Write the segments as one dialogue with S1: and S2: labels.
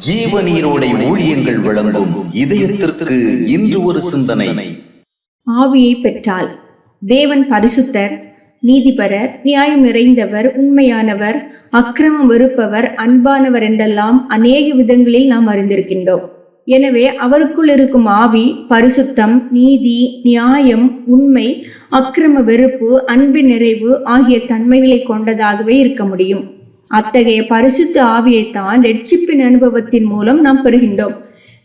S1: ஜீவநீரோடை ஊழியங்கள் வழங்கும் இதயத்திற்கு இன்று ஒரு சிந்தனை.
S2: ஆவியை பெற்றால் தேவன் பரிசுத்தர், நீதிபரர், நியாயம் நிறைந்தவர், உண்மையானவர், அக்கிரமம் வெறுப்பவர், அன்பானவர் என்றெல்லாம் அநேக விதங்களில் நாம் அறிந்திருக்கின்றோம். எனவே அவருக்குள் இருக்கும் ஆவி பரிசுத்தம், நீதி, நியாயம், உண்மை, அக்கிரம வெறுப்பு, அன்பின் நிறைவு ஆகிய தன்மைகளை கொண்டதாகவே இருக்க முடியும். அத்தகைய பரிசுத்த ஆவியைத்தான் ரட்சிப்பின் அனுபவத்தின் மூலம் நாம் பெறுகின்றோம்.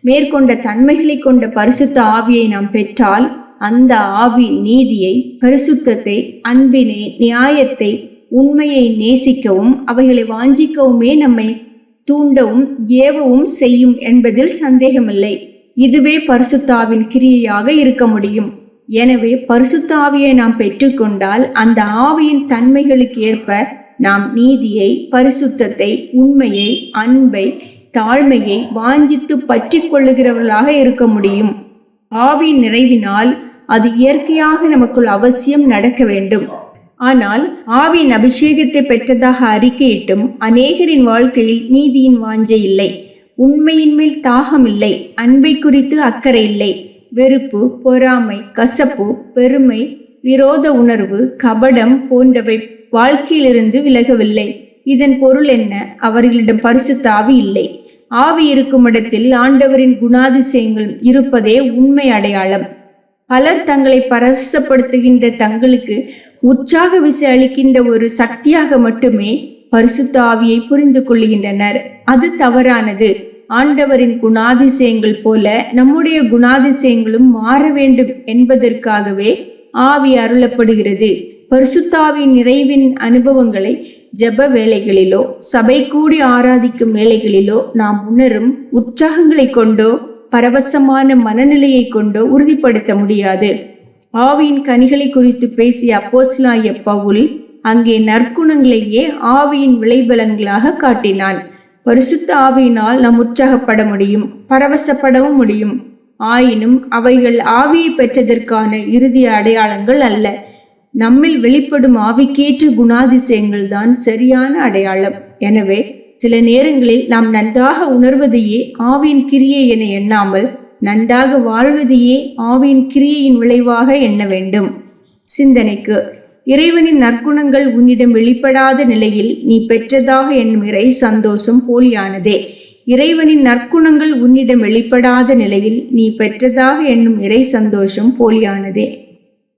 S2: மேற்கொண்ட தன்மைகளை கொண்ட பரிசுத்த ஆவியை நாம் பெற்றால் அந்த ஆவி நீதியை, பரிசுத்தத்தை, அன்பினை, நியாயத்தை, உண்மையை நேசிக்கவும் அவைகளை வாஞ்சிக்கவுமே நம்மை தூண்டவும் ஏவவும் செய்யும் என்பதில் சந்தேகமில்லை. இதுவே பரிசுத்தாவின் கிரியையாக இருக்க முடியும். எனவே பரிசுத்த ஆவியை நாம் பெற்றுக்கொண்டால் அந்த ஆவியின் தன்மைகளுக்கு ஏற்ப நாம் நீதியை, பரிசுத்தத்தை, உண்மையை, அன்பை, தாழ்மையை வாஞ்சித்து பற்றி கொள்ளுகிறவர்களாக இருக்க முடியும். ஆவியின் நிறைவினால் அது இயற்கையாக நமக்குள் அவசியம் நடக்க வேண்டும். ஆனால் ஆவியின் அபிஷேகத்தை பெற்றதாக அறிக்கையிட்டும் அநேகரின் வாழ்க்கையில் நீதியின் வாஞ்சை இல்லை, உண்மையின் மேல் தாகம் இல்லை, அன்பை குறித்து அக்கறை இல்லை. வெறுப்பு, பொறாமை, கசப்பு, பெருமை, விரோத உணர்வு, கபடம் போன்றவை வாழ்க்கையிலிருந்து விலகவில்லை. இதன் பொருள் என்ன? அவர்களிடம் பரிசுத்த ஆவி இல்லை. ஆவி இருக்கும் இடத்தில் ஆண்டவரின் குணாதிசயங்கள் இருப்பதே உண்மை அடையாளம். பலர் தங்களை பரவசப்படுத்துகின்ற, தங்களுக்கு உற்சாக விசை அளிக்கின்ற ஒரு சக்தியாக மட்டுமே பரிசுத்த ஆவியை புரிந்து கொள்கின்றனர். அது தவறானது. ஆண்டவரின் குணாதிசயங்கள் போல நம்முடைய குணாதிசயங்களும் மாற வேண்டும் என்பதற்காகவே ஆவி அருளப்படுகிறது. பரிசுத்தாவின் நிறைவின் அனுபவங்களை ஜெப வேளைகளிலோ, சபை கூடி ஆராதிக்கும் வேளைகளிலோ நாம் உணரும் உற்சாகங்களை கொண்டோ, பரவசமான மனநிலையை கொண்டோ உறுதிப்படுத்த முடியாது. ஆவியின் கனிகளை குறித்து பேசிய அப்போஸ்தலனாகிய பவுல் அங்கே நற்குணங்களையே ஆவியின் விளைபலன்களாக காட்டினான். பரிசுத்த ஆவியினால் நாம் உற்சாகப்பட முடியும், பரவசப்படவும் முடியும். ஆயினும் அவைகள் ஆவியை பெற்றதற்கான இறுதி அடையாளங்கள் அல்ல. நம்மில் வெளிப்படும் ஆவிக்கேற்ற குணாதிசயங்கள் தான் சரியான அடையாளம். எனவே சில நேரங்களில் நாம் நன்றாக உணர்வதையே ஆவியின் கிரியை என எண்ணாமல் நன்றாக வாழ்வதையே ஆவியின் கிரியையின் விளைவாக எண்ண வேண்டும். சிந்தனைக்கு: இறைவனின் நற்குணங்கள் உன்னிடம் வெளிப்படாத நிலையில் நீ பெற்றதாக எண்ணும் இறை சந்தோஷம் போலியானதே. இறைவனின் நற்குணங்கள் உன்னிடம் வெளிப்படாத நிலையில் நீ பெற்றதாக எண்ணும் இறை சந்தோஷம் போலியானதே.